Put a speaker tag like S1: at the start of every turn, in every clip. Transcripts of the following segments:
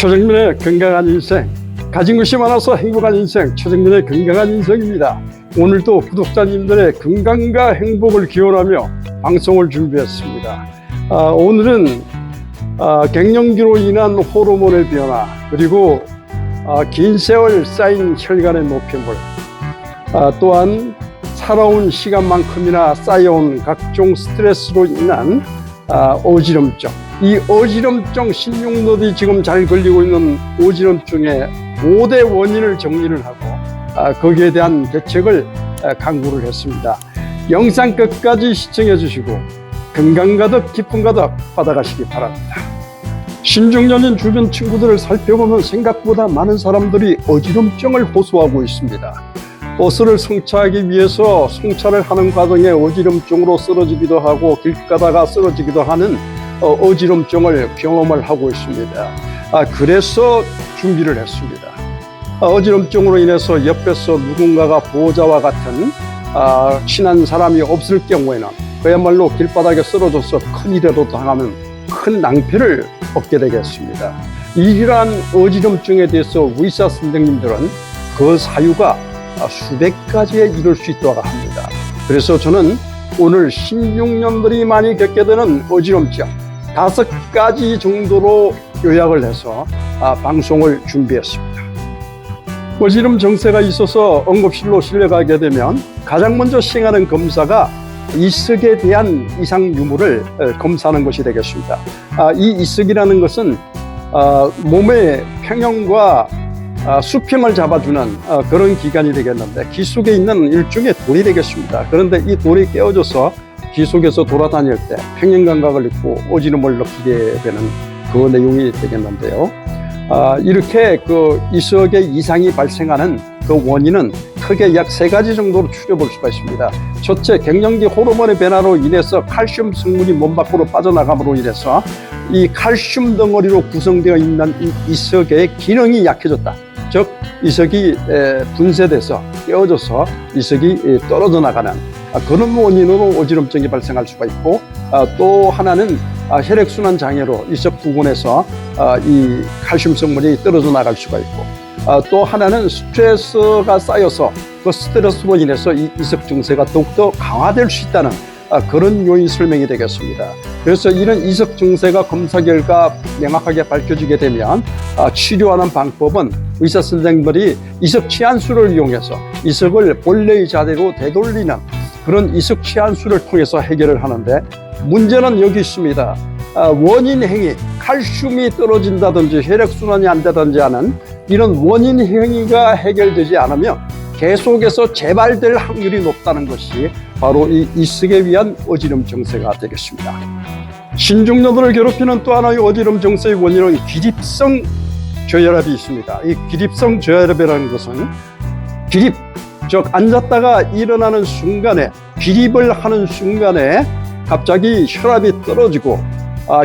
S1: 최정민의 건강한 인생, 가진 것이 많아서 행복한 인생, 최정민의 건강한 인생입니다. 오늘도 구독자님들의 건강과 행복을 기원하며 방송을 준비했습니다. 오늘은 갱년기로 인한 호르몬의 변화, 그리고 긴 세월 쌓인 혈관의 노폐물, 또한 살아온 시간만큼이나 쌓여온 각종 스트레스로 인한 어지럼증, 이 어지럼증, 신용노들이 지금 잘 걸리고 있는 어지럼증의 5대 원인을 정리를 하고 거기에 대한 대책을 강구를 했습니다. 영상 끝까지 시청해 주시고 건강 가득 기쁨 가득 받아가시기 바랍니다. 신중년인 주변 친구들을 살펴보면 생각보다 많은 사람들이 어지럼증을 호소하고 있습니다. 버스를 승차하기 위해서 승차를 하는 과정에 어지럼증으로 쓰러지기도 하고 길 가다가 쓰러지기도 하는 어지럼증을 경험을 하고 있습니다. 그래서 준비를 했습니다. 어지럼증으로 인해서 옆에서 누군가가 보호자와 같은 친한 사람이 없을 경우에는 그야말로 길바닥에 쓰러져서 큰일이라도 당하면 큰 낭패를 얻게 되겠습니다. 이러한 어지럼증에 대해서 의사 선생님들은 그 사유가 수백 가지에 이를 수 있다고 합니다. 그래서 저는 오늘 16년들이 많이 겪게 되는 어지럼증 5가지 정도로 요약을 해서 방송을 준비했습니다. 어지럼 증세가 있어서 응급실로 실려가게 되면 가장 먼저 시행하는 검사가 이석에 대한 이상 유무를 검사하는 것이 되겠습니다. 이 이석이라는 것은 몸의 평형과 수평을 잡아주는 그런 기관이 되겠는데 귀 속에 있는 일종의 돌이 되겠습니다. 그런데 이 돌이 깨어져서 귀 속에서 돌아다닐 때 평형감각을 잃고 어지럼을 느끼게 되는 그 내용이 되겠는데요. 이렇게 그 이석의 이상이 발생하는 그 원인은 크게 약 3가지 정도로 추려볼 수가 있습니다. 첫째, 갱년기 호르몬의 변화로 인해서 칼슘 성분이 몸 밖으로 빠져나감으로 인해서 이 칼슘 덩어리로 구성되어 있는 이 이석의 기능이 약해졌다. 즉 이석이 분쇄돼서 깨어져서 이석이 떨어져 나가는 그런 원인으로 어지럼증이 발생할 수가 있고, 또 하나는 혈액순환 장애로 이석 부근에서 이 칼슘 성분이 떨어져 나갈 수가 있고, 또 하나는 스트레스가 쌓여서 그 스트레스로 인해서 이 이석 증세가 더욱더 강화될 수 있다는 그런 요인 설명이 되겠습니다. 그래서 이런 이석 증세가 검사 결과 명확하게 밝혀지게 되면 치료하는 방법은 의사 선생님들이 이석 치환술을 이용해서 이석을 본래의 자리로 되돌리는 그런 이석 치환술을 통해서 해결을 하는데, 문제는 여기 있습니다. 원인 행위, 칼슘이 떨어진다든지 혈액순환이 안 되든지 하는 이런 원인 행위가 해결되지 않으면 계속해서 재발될 확률이 높다는 것이 바로 이 이석에 의한 어지럼 증세가 되겠습니다. 신중년들을 괴롭히는 또 하나의 어지럼 증세의 원인은 기립성 저혈압이 있습니다. 이 기립성 저혈압이라는 것은 기립, 즉 앉았다가 일어나는 순간에, 기립을 하는 순간에 갑자기 혈압이 떨어지고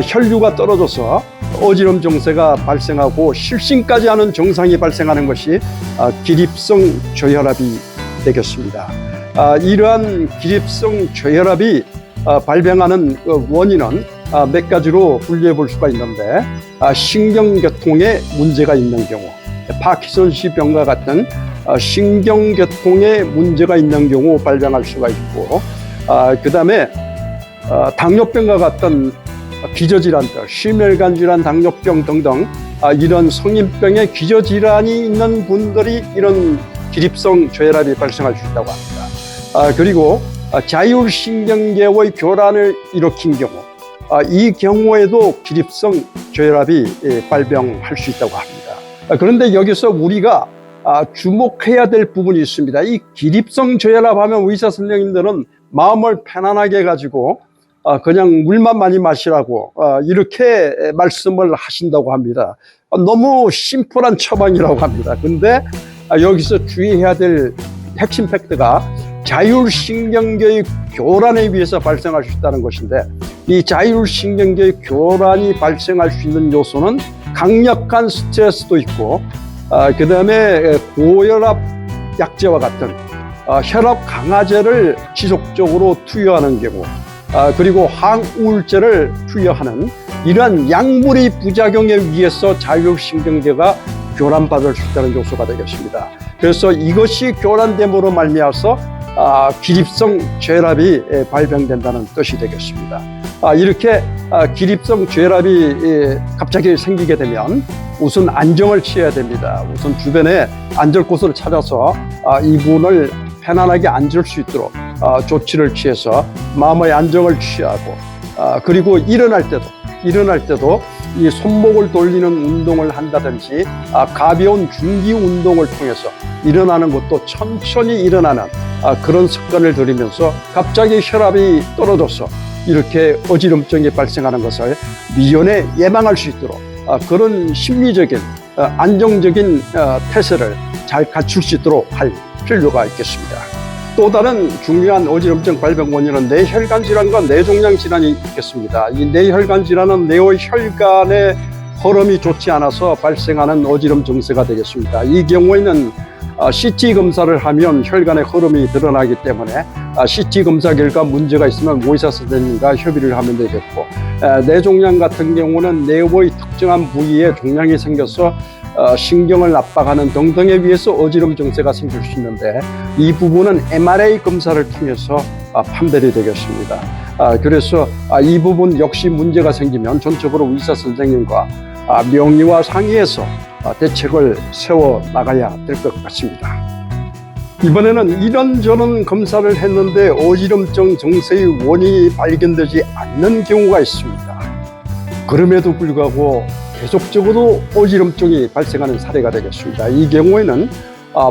S1: 혈류가 떨어져서 어지럼 증세가 발생하고 실신까지 하는 증상이 발생하는 것이 기립성 저혈압이 되겠습니다. 이러한 기립성 저혈압이 발병하는 원인은 몇 가지로 분류해 볼 수가 있는데, 신경계통에 문제가 있는 경우, 파킨슨씨 병과 같은 신경계통에 문제가 있는 경우 발병할 수가 있고, 그 다음에 당뇨병과 같은 기저질환들, 심혈관 질환, 당뇨병 등등 이런 성인병의 기저질환이 있는 분들이 이런 기립성 저혈압이 발생할 수 있다고 합니다. 그리고 자율신경계의 교란을 일으킨 경우, 이 경우에도 기립성 저혈압이 발병할 수 있다고 합니다. 그런데 여기서 우리가 주목해야 될 부분이 있습니다. 이 기립성 저혈압 하면 의사 선생님들은 마음을 편안하게 해가지고 그냥 물만 많이 마시라고 이렇게 말씀을 하신다고 합니다. 너무 심플한 처방이라고 합니다. 근데 여기서 주의해야 될 핵심 팩트가 자율신경계의 교란에 의해서 발생할 수 있다는 것인데, 이 자율신경계의 교란이 발생할 수 있는 요소는 강력한 스트레스도 있고, 그 다음에 고혈압 약제와 같은 혈압 강화제를 지속적으로 투여하는 경우, 그리고 항우울제를 투여하는 이러한 약물의 부작용에 의해서 자율신경계가 교란받을 수 있다는 요소가 되겠습니다. 그래서 이것이 교란됨으로 말미암아서 기립성 죄랍이 발병된다는 뜻이 되겠습니다. 이렇게 기립성 죄랍이 갑자기 생기게 되면 우선 안정을 취해야 됩니다. 우선 주변에 앉을 곳을 찾아서 이분을 편안하게 앉을 수 있도록 조치를 취해서 마음의 안정을 취하고, 그리고 일어날 때도 이 손목을 돌리는 운동을 한다든지 가벼운 중기 운동을 통해서 일어나는 것도 천천히 일어나는 그런 습관을 들이면서 갑자기 혈압이 떨어져서 이렇게 어지럼증이 발생하는 것을 미연에 예방할 수 있도록 그런 심리적인 안정적인 태세를 잘 갖출 수 있도록 할 필요가 있겠습니다. 또 다른 중요한 어지럼증 발병 원인은 뇌혈관 질환과 뇌종양 질환이 있겠습니다. 이 뇌혈관 질환은 뇌혈관의 흐름이 좋지 않아서 발생하는 어지럼 증세가 되겠습니다. 이 경우에는 CT 검사를 하면 혈관의 흐름이 드러나기 때문에 CT 검사 결과 문제가 있으면 의사 선생님과 협의를 하면 되겠고, 뇌종양 같은 경우는 뇌의 특정한 부위에 종양이 생겨서 신경을 압박하는 등등에 의해서 어지럼 증세가 생길 수 있는데, 이 부분은 MRI 검사를 통해서 판별이 되겠습니다. 그래서 이 부분 역시 문제가 생기면 전적으로 의사 선생님과 명의와 상의해서 대책을 세워 나가야 될 것 같습니다. 이번에는 이런저런 검사를 했는데 어지럼증 증세의 원인이 발견되지 않는 경우가 있습니다. 그럼에도 불구하고 계속적으로 어지럼증이 발생하는 사례가 되겠습니다. 이 경우에는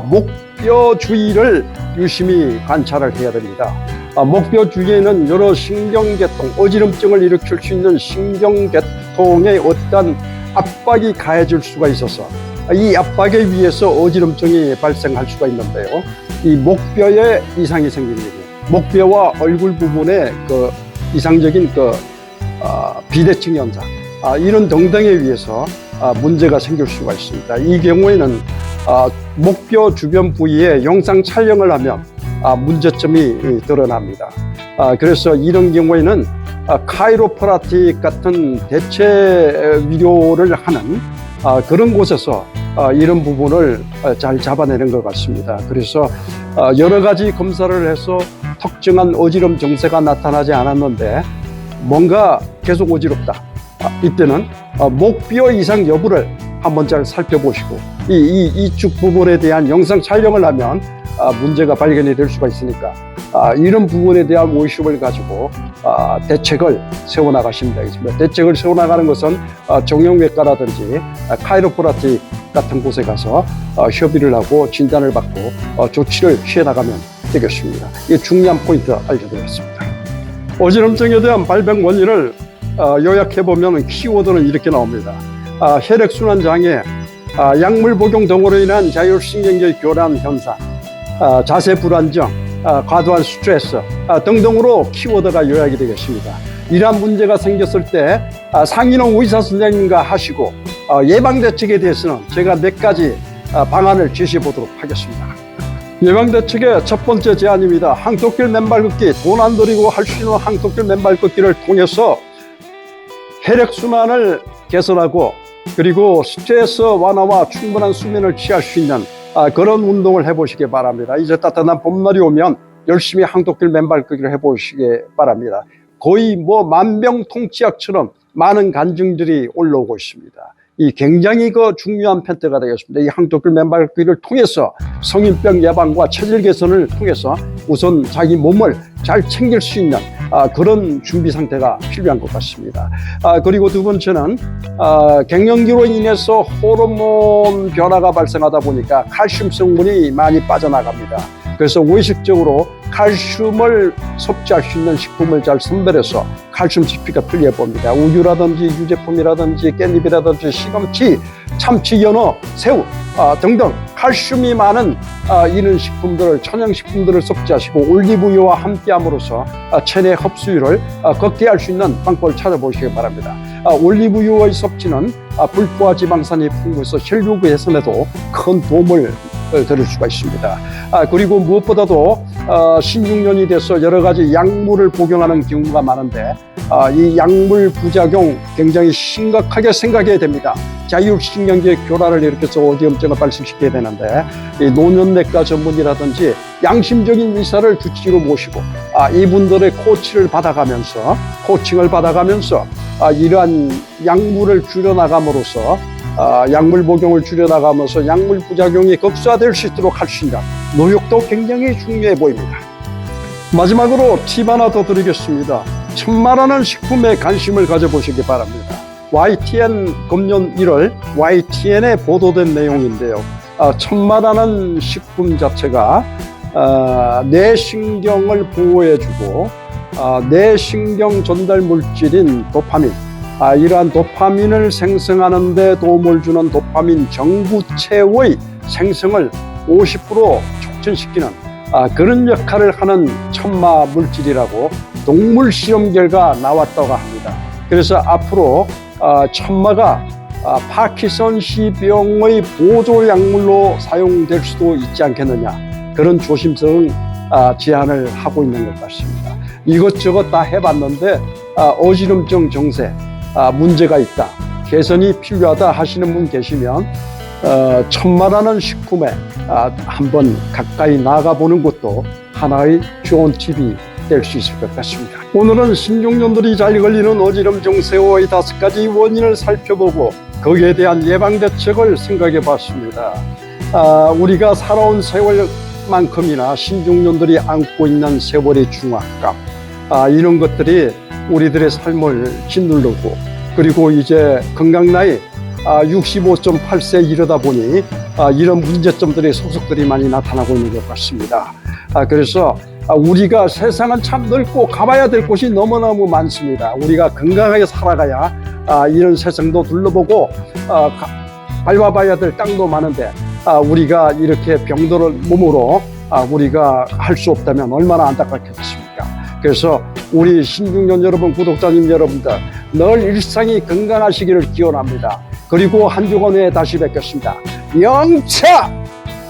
S1: 목뼈 주위를 유심히 관찰을 해야 됩니다. 목뼈 주위에는 여러 신경계통, 어지럼증을 일으킬 수 있는 신경계통에 어떤 압박이 가해질 수가 있어서 이 압박에 의해서 어지럼증이 발생할 수가 있는데요. 이 목뼈에 이상이 생기는 경우, 목뼈와 얼굴 부분에 그 이상적인 비대칭 현상, 이런 등등에 의해서 문제가 생길 수가 있습니다. 이 경우에는 목뼈 주변 부위에 영상 촬영을 하면 문제점이 드러납니다. 그래서 이런 경우에는 카이로프라틱 같은 대체 위로를 하는 그런 곳에서 이런 부분을 잘 잡아내는 것 같습니다. 그래서 여러 가지 검사를 해서 특정한 어지럼 증세가 나타나지 않았는데 뭔가 계속 어지럽다. 이때는 목뼈 이상 여부를 한번 잘 살펴보시고 이쪽 부분에 대한 영상 촬영을 하면 문제가 발견이 될 수가 있으니까 이런 부분에 대한 의식을 가지고 대책을 세워나가시면 되겠습니다. 대책을 세워나가는 것은 정형외과라든지 카이로프라틱 같은 곳에 가서 협의를 하고 진단을 받고 조치를 취해나가면 되겠습니다. 이게 중요한 포인트 알려드리겠습니다. 어지럼증에 대한 발병 원인을 요약해보면 키워드는 이렇게 나옵니다. 혈액순환 장애, 약물 복용 등으로 인한 자율신경계 교란 현상, 자세 불안정, 과도한 스트레스 등등으로 키워드가 요약이 되겠습니다. 이러한 문제가 생겼을 때 상의는 의사 선생님과 하시고 예방대책에 대해서는 제가 몇 가지 방안을 제시해 보도록 하겠습니다. 예방대책의 첫 번째 제안입니다. 항토길 맨발 걷기, 돈 안 들이고 할 수 있는 항토길 맨발 걷기를 통해서 혈액순환을 개선하고 그리고 스트레스 완화와 충분한 수면을 취할 수 있는 그런 운동을 해보시기 바랍니다. 이제 따뜻한 봄날이 오면 열심히 항토길 맨발 걷기를 해보시기 바랍니다. 거의 만병통치약처럼 많은 간증들이 올라오고 있습니다. 이 굉장히 중요한 팬트가 되겠습니다. 이 항토길 맨발 걷기를 통해서 성인병 예방과 체질 개선을 통해서 우선 자기 몸을 잘 챙길 수 있는 그런 준비 상태가 필요한 것 같습니다. 그리고 두 번째는 갱년기로 인해서 호르몬 변화가 발생하다 보니까 칼슘 성분이 많이 빠져나갑니다. 그래서 의식적으로 칼슘을 섭취할 수 있는 식품을 잘 선별해서 칼슘 섭취가 필요해 봅니다. 우유라든지 유제품이라든지 깻잎이라든지 시금치, 참치, 연어, 새우 등등 칼슘이 많은 이런 식품들을, 천연식품들을 섭취하시고 올리브유와 함께함으로써 체내 흡수율을 극대화할 수 있는 방법을 찾아보시기 바랍니다. 올리브유의 섭취는 불포화 지방산이 풍부해서 혈류 개선에도 큰 도움을 들을 수가 있습니다. 그리고 무엇보다도 신중년이 돼서 여러 가지 약물을 복용하는 경우가 많은데 이 약물 부작용 굉장히 심각하게 생각해야 됩니다. 자율신경계 교란을 일으켜서 어지럼증을 발생시켜야 되는데 이 노년내과 전문의라든지 양심적인 의사를 주치의로 모시고 이분들의 코칭을 받아가면서 이러한 약물을 줄여나감으로써 약물 복용을 줄여나가면서 약물 부작용이 극소화될 수 있도록 할 수 있는 노력도 굉장히 중요해 보입니다. 마지막으로 팁 하나 더 드리겠습니다. 천마라는 식품에 관심을 가져보시기 바랍니다. YTN 금년 1월 YTN에 보도된 내용인데요. 천마라는 식품 자체가 뇌신경을 보호해주고 뇌신경 전달 물질인 도파민, 이러한 도파민을 생성하는 데 도움을 주는 도파민 정구체의 생성을 50% 촉진시키는 그런 역할을 하는 천마 물질이라고 동물 실험 결과 나왔다고 합니다. 그래서 앞으로 천마가 파킨슨씨 병의 보조 약물로 사용될 수도 있지 않겠느냐, 그런 조심성 제안을 하고 있는 것 같습니다. 이것저것 다 해봤는데 어지럼증 증세 문제가 있다, 개선이 필요하다 하시는 분 계시면 천마라는 식품에 한번 가까이 나가보는 것도 하나의 좋은 팁이 될 수 있을 것 같습니다. 오늘은 신중년들이 잘 걸리는 어지럼 증세의 5가지 원인을 살펴보고 거기에 대한 예방 대책을 생각해 봤습니다. 우리가 살아온 세월만큼이나 신중년들이 안고 있는 세월의 중압감, 이런 것들이 우리들의 삶을 짓누르고, 그리고 이제 건강 나이 65.8세 이르다 보니 이런 문제점들의 소속들이 많이 나타나고 있는 것 같습니다. 그래서 우리가 세상은 참 넓고 가봐야 될 곳이 너무너무 많습니다. 우리가 건강하게 살아가야 이런 세상도 둘러보고 밟아봐야 될 땅도 많은데 우리가 이렇게 병들은 몸으로 우리가 할 수 없다면 얼마나 안타깝겠습니까? 그래서 우리 신중년 여러분, 구독자님 여러분들, 늘 일상이 건강하시기를 기원합니다. 그리고 한 주간 후에 다시 뵙겠습니다. 영차!